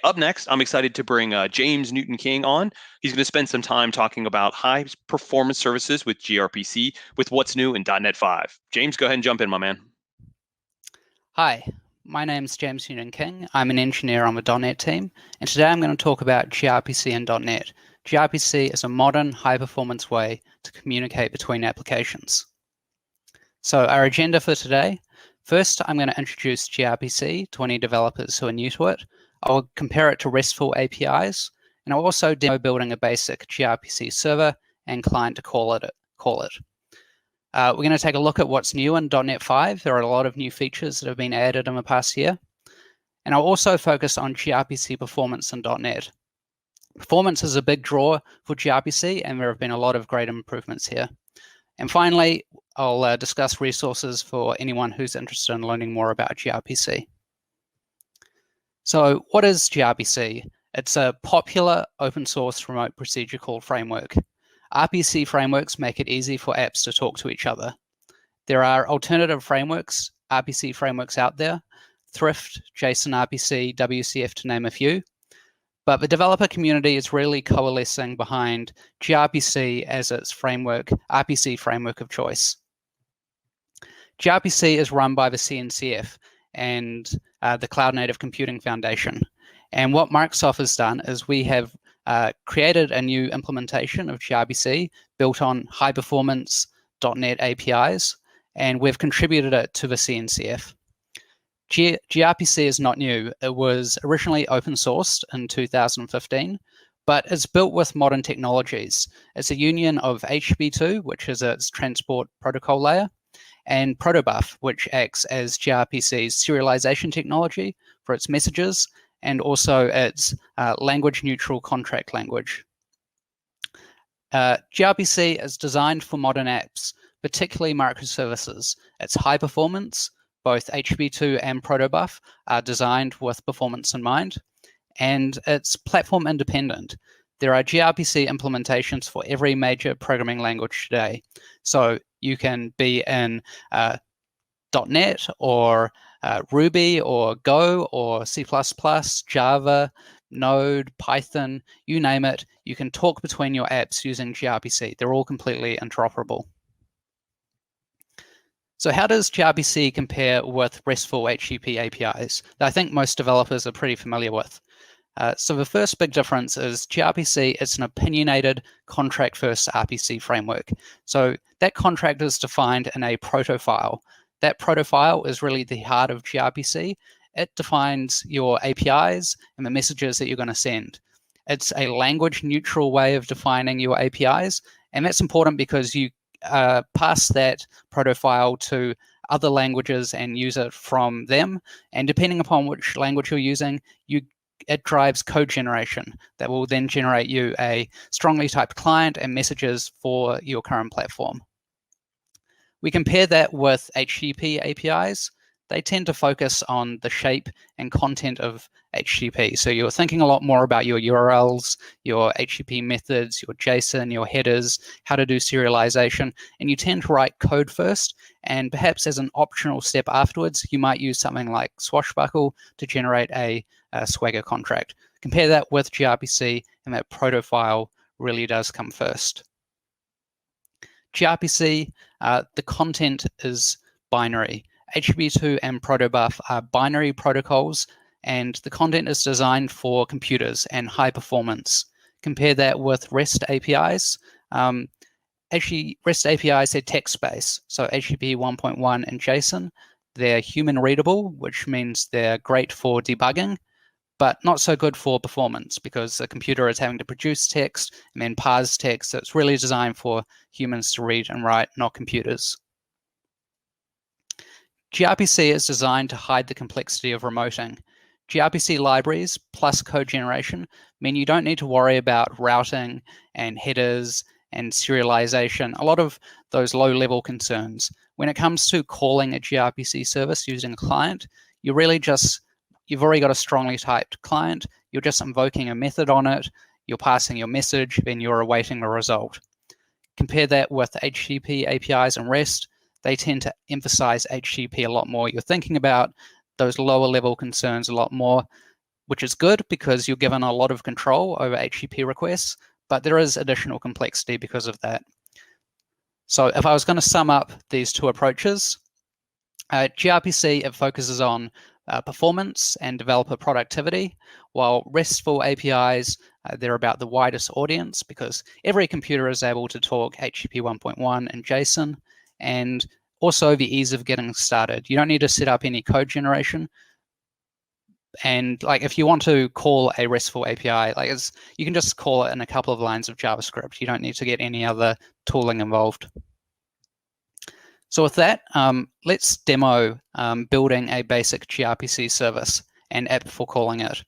Up next, I'm excited to bring James Newton-King on. He's going to spend some time talking about high performance services with gRPC with what's new in .NET 5. James, go ahead and jump in, my man. Hi, my name's James Newton-King. I'm an engineer on the .NET team, and today I'm going to talk about gRPC and .NET. gRPC is a modern, high-performance way to communicate between applications. So our agenda for today, first I'm going to introduce gRPC to any developers who are new to it. I'll compare it to RESTful APIs, and I'll also demo building a basic gRPC server and client to call it. We're going to take a look at what's new in .NET 5. There are a lot of new features that have been added in the past year. And I'll also focus on gRPC performance in .NET. Performance is a big draw for gRPC, and there have been a lot of great improvements here. And finally, I'll discuss resources for anyone who's interested in learning more about gRPC. So what is gRPC? It's a popular open source remote procedure call framework. RPC frameworks make it easy for apps to talk to each other. There are alternative frameworks, RPC frameworks out there, Thrift, JSON RPC, WCF to name a few, but the developer community is really coalescing behind gRPC as its framework, RPC framework of choice. gRPC is run by the CNCF and the Cloud Native Computing Foundation. And what Microsoft has done is we have created a new implementation of gRPC built on high-performance .NET APIs, and we've contributed it to the CNCF. gRPC is not new. It was originally open-sourced in 2015, but it's built with modern technologies. It's a union of HTTP2, which is its transport protocol layer, and protobuf, which acts as gRPC's serialization technology for its messages, and also its language-neutral contract language. gRPC is designed for modern apps, particularly microservices. It's high performance. Both HTTP2 and protobuf are designed with performance in mind, and it's platform independent. There are gRPC implementations for every major programming language today. So you can be in .NET or Ruby or Go or C++, Java, Node, Python, you name it. You can talk between your apps using gRPC. They're all completely interoperable. So how does gRPC compare with RESTful HTTP APIs that I think most developers are pretty familiar with? So the first big difference is gRPC is an opinionated contract-first RPC framework. So that contract is defined in a protofile. That protofile is really the heart of gRPC. It defines your APIs and the messages that you're going to send. It's a language-neutral way of defining your APIs, and that's important because you pass that protofile to other languages and use it from them. And depending upon which language you're using, it drives code generation that will then generate you a strongly typed client and messages for your current platform. We compare that with HTTP APIs. They tend to focus on the shape and content of HTTP. So you're thinking a lot more about your URLs, your HTTP methods, your JSON, your headers, how to do serialization, and you tend to write code first, and perhaps as an optional step afterwards, you might use something like Swashbuckle to generate a Swagger contract. Compare that with gRPC, and that protofile really does come first. gRPC, the content is binary. HTTP2 and protobuf are binary protocols, and the content is designed for computers and high performance. Compare that with REST APIs. Actually, REST APIs are text-based, so HTTP 1.1 and JSON. They're human readable, which means they're great for debugging, but not so good for performance because the computer is having to produce text and then parse text. So it's really designed for humans to read and write, not computers. gRPC is designed to hide the complexity of remoting. gRPC libraries plus code generation mean you don't need to worry about routing and headers and serialization, a lot of those low-level concerns. When it comes to calling a gRPC service using a client, you've already got a strongly typed client, you're just invoking a method on it, you're passing your message, then you're awaiting the result. Compare that with HTTP APIs and REST. They tend to emphasize HTTP a lot more. You're thinking about those lower level concerns a lot more. which is good because you're given a lot of control over HTTP requests, but there is additional complexity because of that. So if I was going to sum up these two approaches, gRPC, it focuses on performance and developer productivity, while RESTful APIs, they're about the widest audience because every computer is able to talk HTTP 1.1 and JSON, and also the ease of getting started. You don't need to set up any code generation. And like if you want to call a RESTful API, you can just call it in a couple of lines of JavaScript. You don't need to get any other tooling involved. So with that, let's demo building a basic gRPC service and app for calling it.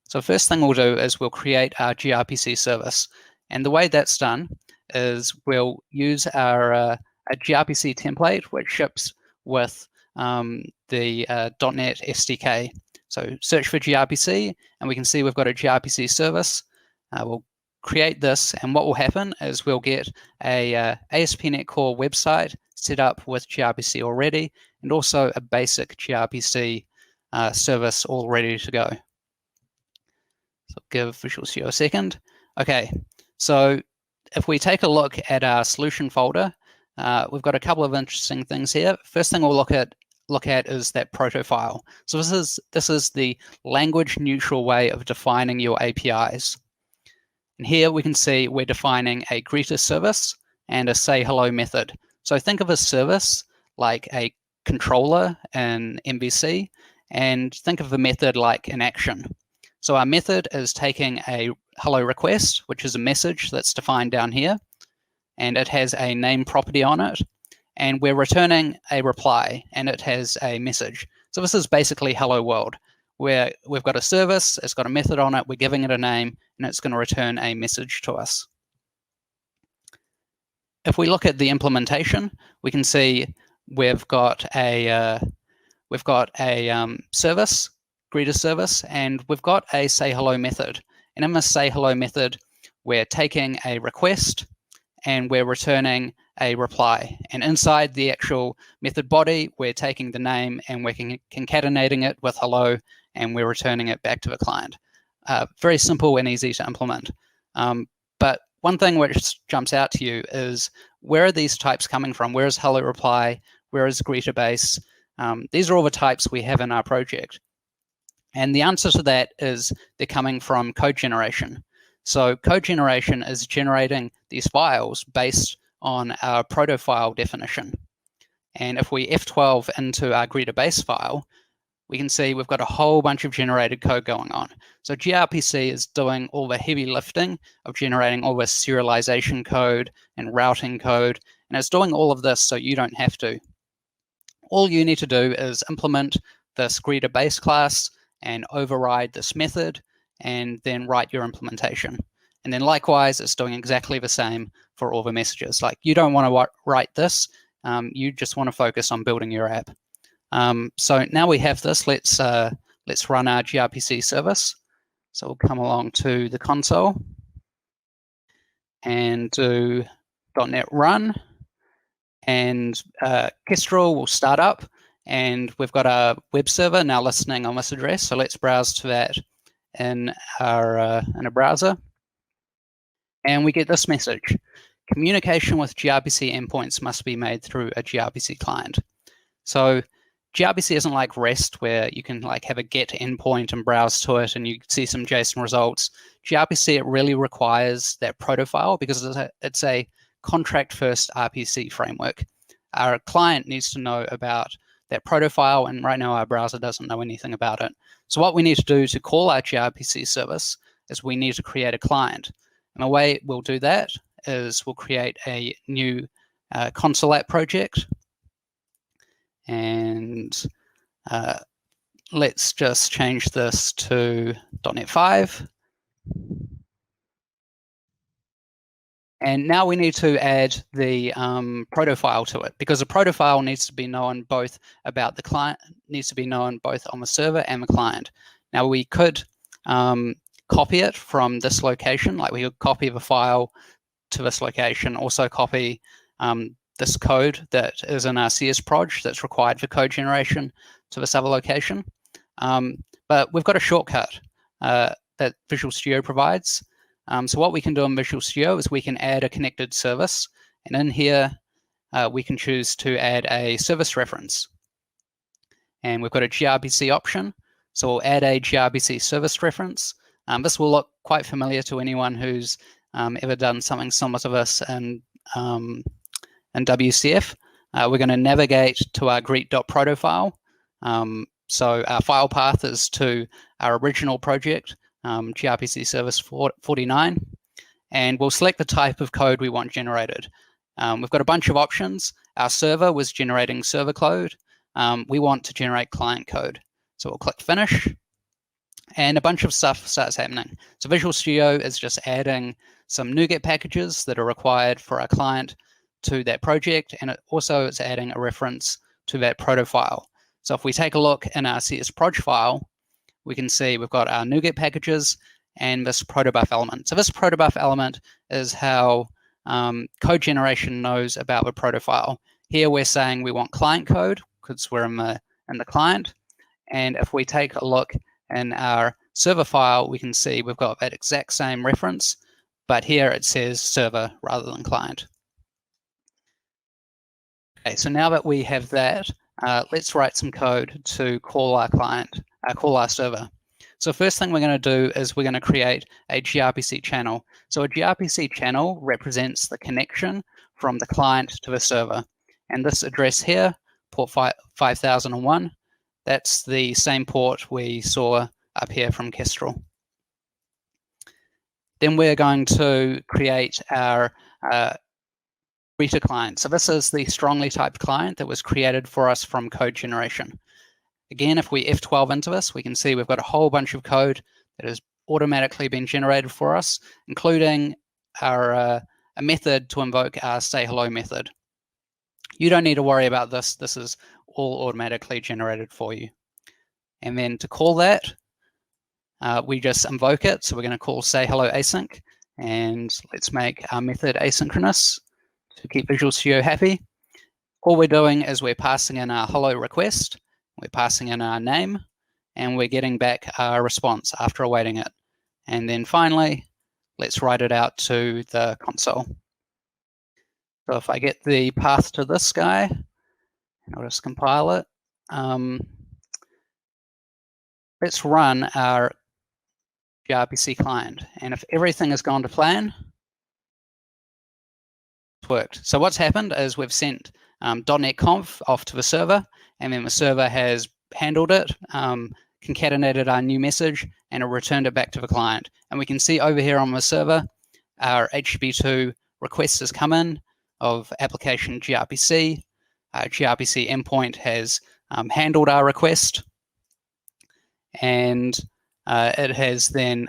So first thing we'll do is we'll create our gRPC service. And the way that's done is we'll use our a gRPC template, which ships with the .NET SDK. So search for gRPC, and we can see we've got a gRPC service. We'll create this, and what will happen is we'll get a ASP.NET Core website set up with gRPC already, and also a basic gRPC service all ready to go. So give Visual Studio a second. Okay, so if we take a look at our solution folder, we've got a couple of interesting things here. First thing we'll look at is that proto file. So this is the language neutral way of defining your APIs. And here we can see we're defining a greeter service and a say hello method. So think of a service like a controller in MVC, and think of a method like an action. So our method is taking a hello request, which is a message that's defined down here, and it has a name property on it, and we're returning a reply, and it has a message. So this is basically hello world, where we've got a service, it's got a method on it, we're giving it a name, and it's going to return a message to us. If we look at the implementation, we can see we've got a service, greeter service, and we've got a say hello method. And in this say hello method, we're taking a request and we're returning a reply. And inside the actual method body, we're taking the name and we're concatenating it with hello, and we're returning it back to the client. Very simple and easy to implement. But one thing which jumps out to you is, where are these types coming from? Where is hello reply? Where is greeter base? These are all the types we have in our project. And the answer to that is they're coming from code generation. So code generation is generating these files based on our proto file definition. And if we F12 into our greeter base file, we can see we've got a whole bunch of generated code going on. So gRPC is doing all the heavy lifting of generating all this serialization code and routing code, and it's doing all of this so you don't have to. All you need to do is implement this greeter base class and override this method, and then write your implementation. And then likewise, it's doing exactly the same for all the messages. Like, you don't want to write this, you just want to focus on building your app. So now we have this, let's run our gRPC service. So we'll come along to the console and do .NET run, and Kestrel will start up, and we've got a web server now listening on this address. So let's browse to that in a browser, and we get this message: communication with gRPC endpoints must be made through a gRPC client. So gRPC isn't like REST, where you can like have a get endpoint and browse to it and you see some JSON results. gRPC, it really requires that proto file because it's a contract first RPC framework. Our client needs to know about that proto file, and right now our browser doesn't know anything about it. So what we need to do to call our gRPC service is we need to create a client. And the way we'll do that is we'll create a new console app project. And let's just change this to .NET 5. And now we need to add the proto file to it, because the proto file needs to be known both about the client, needs to be known both on the server and the client. Now we could copy it from this location, like we could copy the file to this location, also copy this code that is in our CS proj that's required for code generation to this other location. But But we've got a shortcut that Visual Studio provides. So what we can do in Visual Studio is we can add a connected service, and in here we can choose to add a service reference. And we've got a gRPC option, so we'll add a gRPC service reference. This will look quite familiar to anyone who's ever done something similar to this in WCF. We're going to navigate to our greet.proto file. So our file path is to our original project, gRPC service 49, and we'll select the type of code we want generated. We've got a bunch of options. Our server was generating server code. We want to generate client code. So we'll click Finish, and a bunch of stuff starts happening. So Visual Studio is just adding some NuGet packages that are required for our client to that project, and it also is adding a reference to that proto file. So if we take a look in our CS_proj file, we can see we've got our NuGet packages and this protobuf element. So this protobuf element is how code generation knows about the proto file. Here we're saying we want client code because we're in the client. And if we take a look in our server file, we can see we've got that exact same reference, but here it says server rather than client. Okay, so now that we have that, let's write some code to call our client, call our server. So first thing we're going to do is we're going to create a gRPC channel. So a gRPC channel represents the connection from the client to the server. And this address here, port 5001, that's the same port we saw up here from Kestrel. Then we're going to create our greeter client. So this is the strongly typed client that was created for us from code generation. Again, if we F12 into this, we can see we've got a whole bunch of code that has automatically been generated for us, including our a method to invoke our say hello method. You don't need to worry about this. This is all automatically generated for you. And then to call that, we just invoke it. So we're going to call say hello async, and let's make our method asynchronous to keep Visual Studio happy. All we're doing is we're passing in our hello request, we're passing in our name, and we're getting back our response after awaiting it. And then finally, let's write it out to the console. So if I get the path to this guy, I'll just compile it. Let's run our gRPC client. And if everything has gone to plan, it's worked. So what's happened is we've sent .NET Conf off to the server, and then the server has handled it, concatenated our new message, and it returned it back to the client. And we can see over here on the server, our HTTP2 request has come in of application gRPC. Our gRPC endpoint has handled our request, and it has then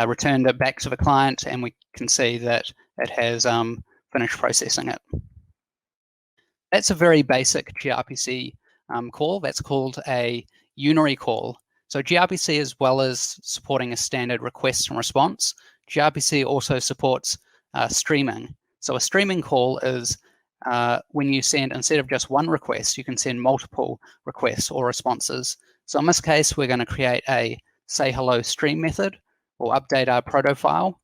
returned it back to the client, and we can see that it has finished processing it. That's a very basic gRPC call. That's called a unary call. So gRPC, as well as supporting a standard request and response, gRPC also supports streaming. So a streaming call is when you send, instead of just one request, you can send multiple requests or responses. So in this case, we're going to create a say hello stream method. We'll update our proto file.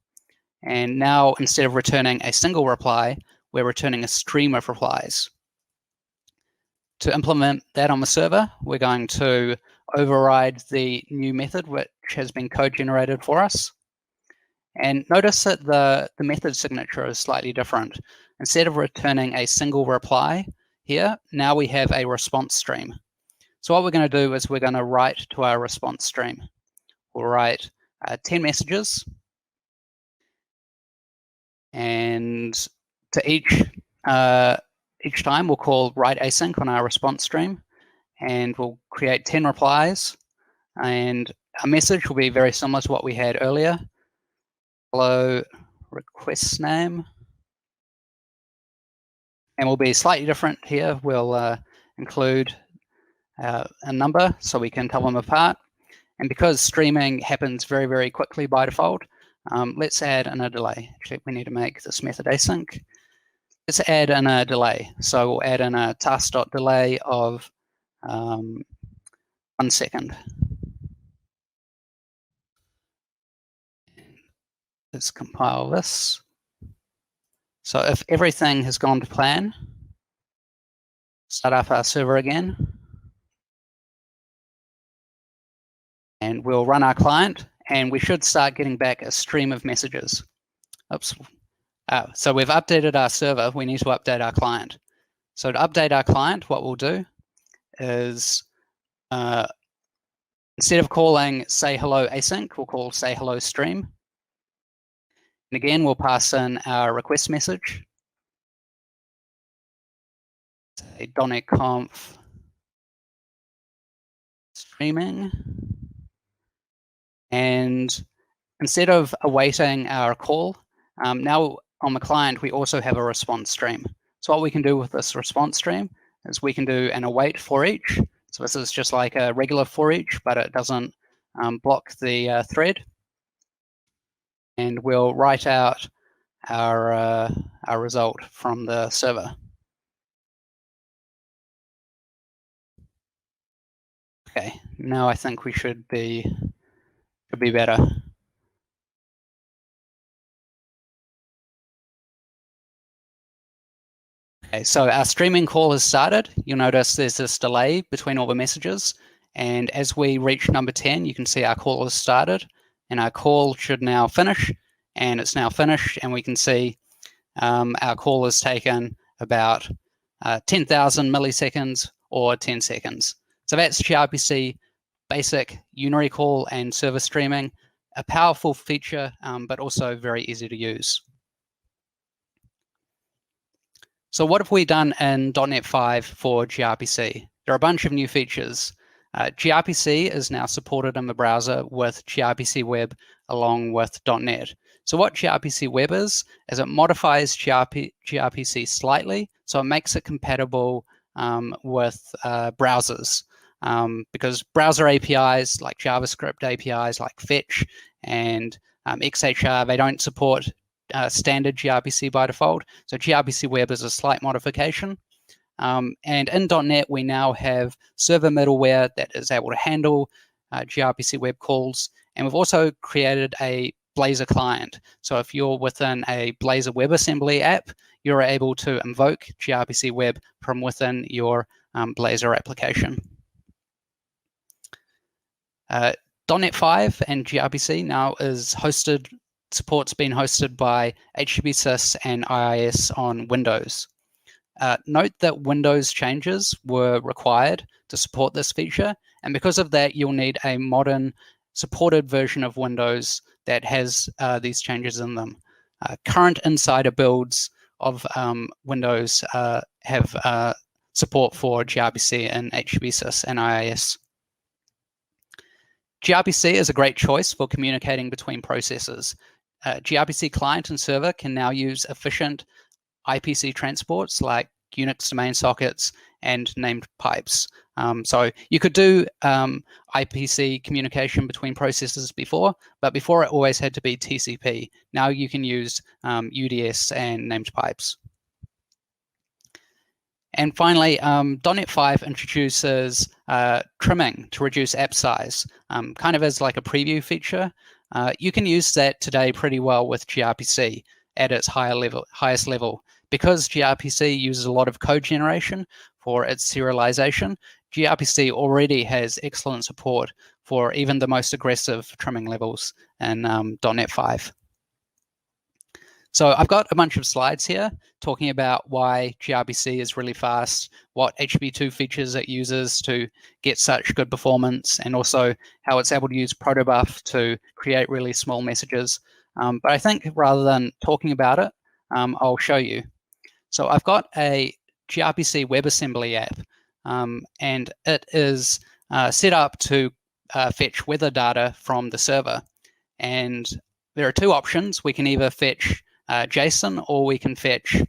And now, instead of returning a single reply, we're returning a stream of replies. To implement that on the server, we're going to override the new method, which has been code generated for us. And notice that the method signature is slightly different. Instead of returning a single reply here, now we have a response stream. So what we're going to do is we're going to write to our response stream. We'll write 10 messages. And to each time we'll call write async on our response stream, and we'll create 10 replies. And our message will be very similar to what we had earlier. Hello request name. And we'll be slightly different here. We'll include a number so we can tell them apart. And because streaming happens very, very quickly by default, let's add in a delay. Actually, we need to make this method async. Let's add in a delay. So we'll add in a task.delay of 1 second. Let's compile this. So if everything has gone to plan, start up our server again, and we'll run our client, and we should start getting back a stream of messages. Oops. So we've updated our server. We need to update our client. So to update our client, what we'll do is instead of calling say hello async, we'll call say hello stream. And again, we'll pass in our request message. Say .NET-Conf streaming. And instead of awaiting our call, now on the client, we also have a response stream. So what we can do with this response stream is we can do an await for each. So this is just like a regular for each, but it doesn't block the thread. And we'll write out our result from the server. Okay, now I think we should be better. Okay, so our streaming call has started. You'll notice there's this delay between all the messages. And as we reach number 10, you can see our call has started. And our call should now finish. And it's now finished. And we can see our call has taken about 10,000 milliseconds or 10 seconds. So that's gRPC basic unary call and server streaming. A powerful feature, but also very easy to use. So what have we done in .NET 5 for gRPC? There are a bunch of new features. gRPC is now supported in the browser with gRPC Web along with .NET. So what gRPC Web is it modifies gRPC slightly, so it makes it compatible with browsers. Because browser APIs like JavaScript APIs like Fetch and XHR, they don't support standard gRPC by default. So gRPC Web is a slight modification. And in .NET, we now have server middleware that is able to handle gRPC Web calls. And we've also created a Blazor client. So if you're within a Blazor WebAssembly app, you're able to invoke gRPC Web from within your Blazor application. .NET 5 and gRPC now is hosted, support's been hosted by HTTPsys and IIS on Windows. Note that Windows changes were required to support this feature, and because of that, you'll need a modern supported version of Windows that has these changes in them. Current insider builds of Windows have support for gRPC and HTTPsys and IIS. gRPC is a great choice for communicating between processes. gRPC client and server can now use efficient IPC transports like Unix domain sockets and named pipes. So you could do IPC communication between processes before, but before it always had to be TCP. Now you can use UDS and named pipes. And finally, .NET 5 introduces trimming to reduce app size, kind of as like a preview feature. You can use that today pretty well with gRPC at its highest level. Because gRPC uses a lot of code generation for its serialization, gRPC already has excellent support for even the most aggressive trimming levels in .NET 5. So I've got a bunch of slides here talking about why gRPC is really fast, what HTTP2 features it uses to get such good performance, and also how it's able to use protobuf to create really small messages. But I think rather than talking about it, I'll show you. So I've got a gRPC WebAssembly app, and it is set up to fetch weather data from the server. And there are two options. We can either fetch JSON, or we can fetch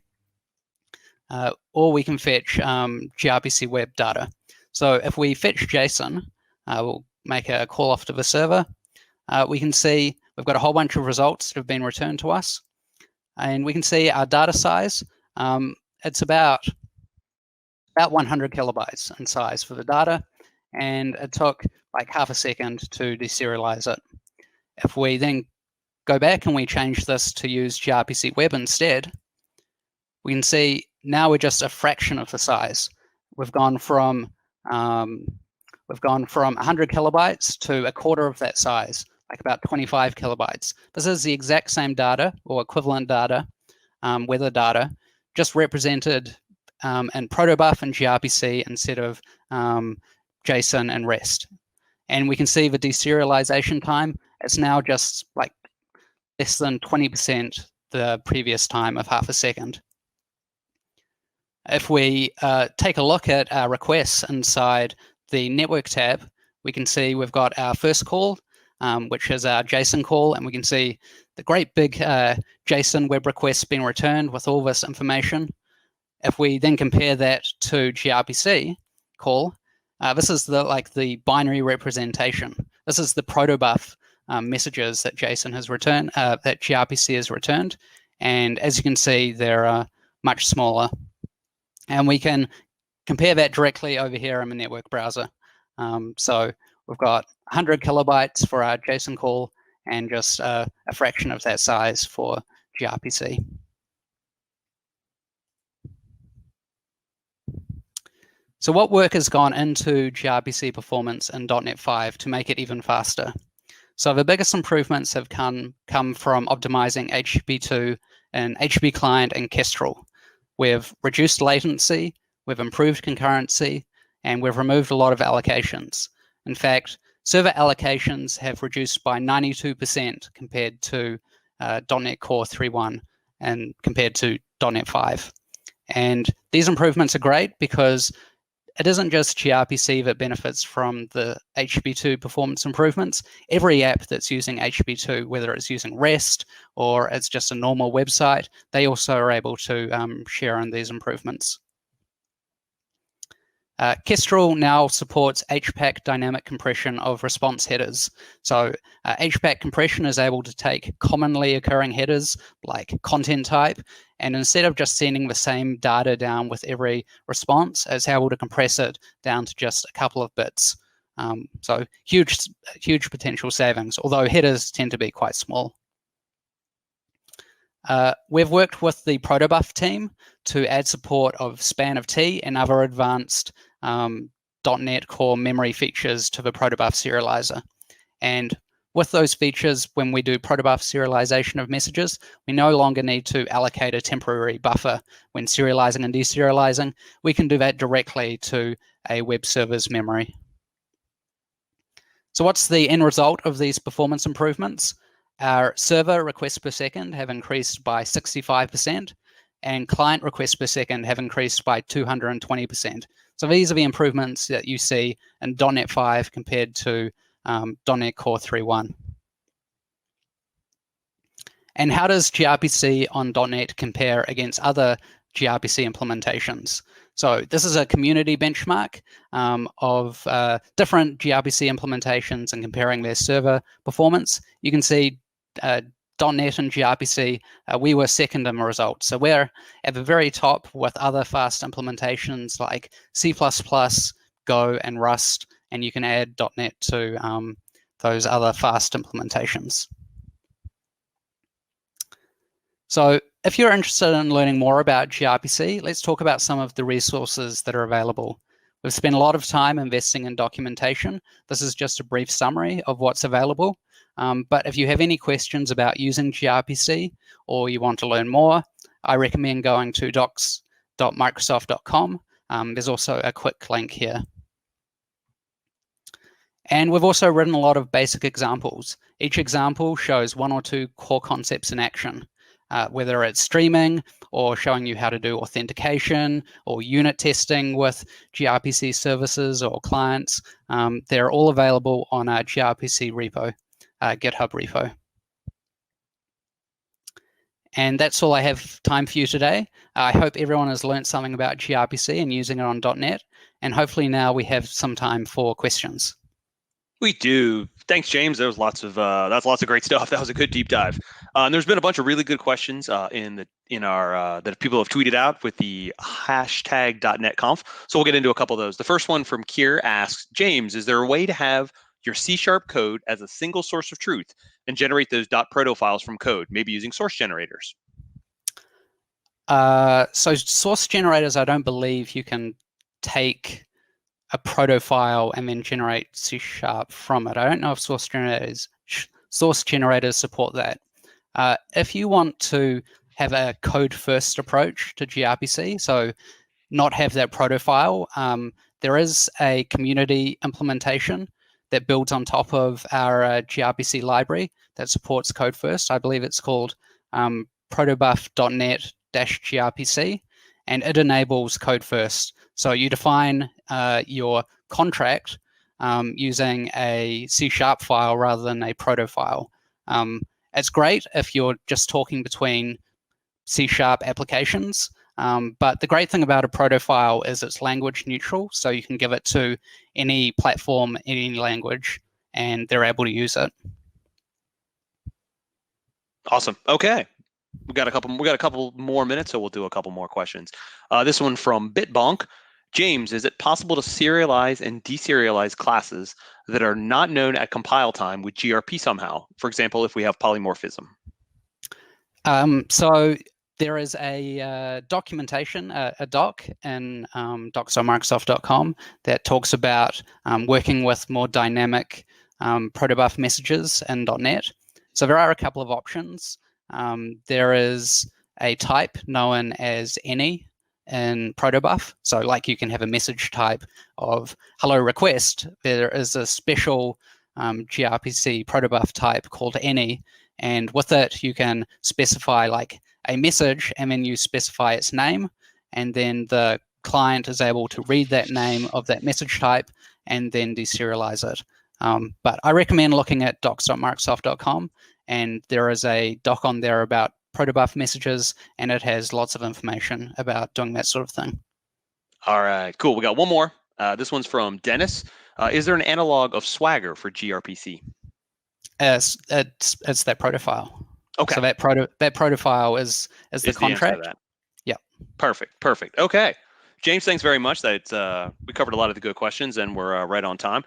gRPC web data. So if we fetch JSON, we'll make a call off to the server. We can see we've got a whole bunch of results that have been returned to us, and we can see our data size. It's about 100 kilobytes in size for the data, and it took like half a second to deserialize it. If we then go back and we change this to use gRPC Web instead, we can see now we're just a fraction of the size. We've gone from 100 kilobytes to a quarter of that size, like about 25 kilobytes. This is the exact same data or equivalent data, weather data, just represented in protobuf and gRPC instead of JSON and REST. And we can see the deserialization time, it's now just like less than 20% the previous time of half a second. If we take a look at our requests inside the network tab, we can see we've got our first call, which is our JSON call, and we can see the great big JSON web request being returned with all this information. If we then compare that to gRPC call, this is the binary representation. This is the protobuf messages that JSON has returned, that gRPC has returned, and as you can see, they're much smaller. And we can compare that directly over here in the network browser. So we've got 100 kilobytes for our JSON call and just a fraction of that size for gRPC. So what work has gone into gRPC performance in .NET 5 to make it even faster? So the biggest improvements have come from optimizing HTTP2 and HTTP client and Kestrel. We've reduced latency, we've improved concurrency, and we've removed a lot of allocations. In fact, server allocations have reduced by 92% compared to .NET Core 3.1 and compared to .NET 5. And these improvements are great because it isn't just gRPC that benefits from the HTTP2 performance improvements. Every app that's using HTTP2, whether it's using REST or it's just a normal website, they also are able to share in these improvements. Kestrel now supports HPAC dynamic compression of response headers. So HPAC compression is able to take commonly occurring headers like content type, and instead of just sending the same data down with every response, it's able to compress it down to just a couple of bits. So huge potential savings, although headers tend to be quite small. We've worked with the protobuf team to add support of span of T and other advanced .NET Core memory features to the protobuf serializer. And with those features, when we do protobuf serialization of messages, we no longer need to allocate a temporary buffer when serializing and deserializing. We can do that directly to a web server's memory. So what's the end result of these performance improvements? Our server requests per second have increased by 65%, and client requests per second have increased by 220%. So these are the improvements that you see in .NET 5 compared to .NET Core 3.1. And how does gRPC on .NET compare against other gRPC implementations? So this is a community benchmark of different gRPC implementations and comparing their server performance. You can see .NET and gRPC, we were second in the results. So we're at the very top with other fast implementations like C++, Go, and Rust, and you can add .NET to those other fast implementations. So if you're interested in learning more about gRPC, let's talk about some of the resources that are available. We've spent a lot of time investing in documentation. This is just a brief summary of what's available. But if you have any questions about using gRPC or you want to learn more, I recommend going to docs.microsoft.com. There's also a quick link here. And we've also written a lot of basic examples. Each example shows one or two core concepts in action, whether it's streaming or showing you how to do authentication or unit testing with gRPC services or clients. They're all available on our gRPC repo. GitHub repo. And that's all I have time for you today. I hope everyone has learned something about gRPC and using it on .NET, and hopefully now we have some time for questions. We do. Thanks, James. There was that's lots of great stuff. That was a good deep dive. And there's been a bunch of really good questions in our that people have tweeted out with the hashtag .NET Conf. So we'll get into a couple of those. The first one from Kier asks, James, is there a way to have your C# code as a single source of truth and generate those .proto files from code, maybe using source generators? So source generators, I don't believe you can take a proto file and then generate C# from it. I don't know if source generators support that. If you want to have a code first approach to gRPC, so not have that proto file, there is a community implementation that builds on top of our gRPC library that supports code first. I believe it's called protobuf.net-gRPC, and it enables code first. So you define your contract using a C# file rather than a proto file. It's great if you're just talking between C# applications, but the great thing about a proto file is it's language neutral, so you can give it to any platform, any language, and they're able to use it. Awesome. Okay. We got a couple more minutes, so we'll do a couple more questions. This one from Bitbonk. James, is it possible to serialize and deserialize classes that are not known at compile time with gRP somehow? For example, if we have polymorphism. So there is a documentation, a doc in docs.microsoft.com that talks about working with more dynamic protobuf messages in .NET. So there are a couple of options. There is a type known as any in protobuf. So like you can have a message type of hello request. There is a special gRPC protobuf type called any, and with it you can specify like a message, and then you specify its name, and then the client is able to read that name of that message type and then deserialize it. But I recommend looking at docs.microsoft.com, and there is a doc on there about protobuf messages, and it has lots of information about doing that sort of thing. All right, cool. We got one more. This one's from Dennis. Is there an analog of Swagger for gRPC? It's that proto file. Okay. So that proto file is the contract. The yeah. Perfect. Okay. James, thanks very much. We covered a lot of the good questions, and we're right on time.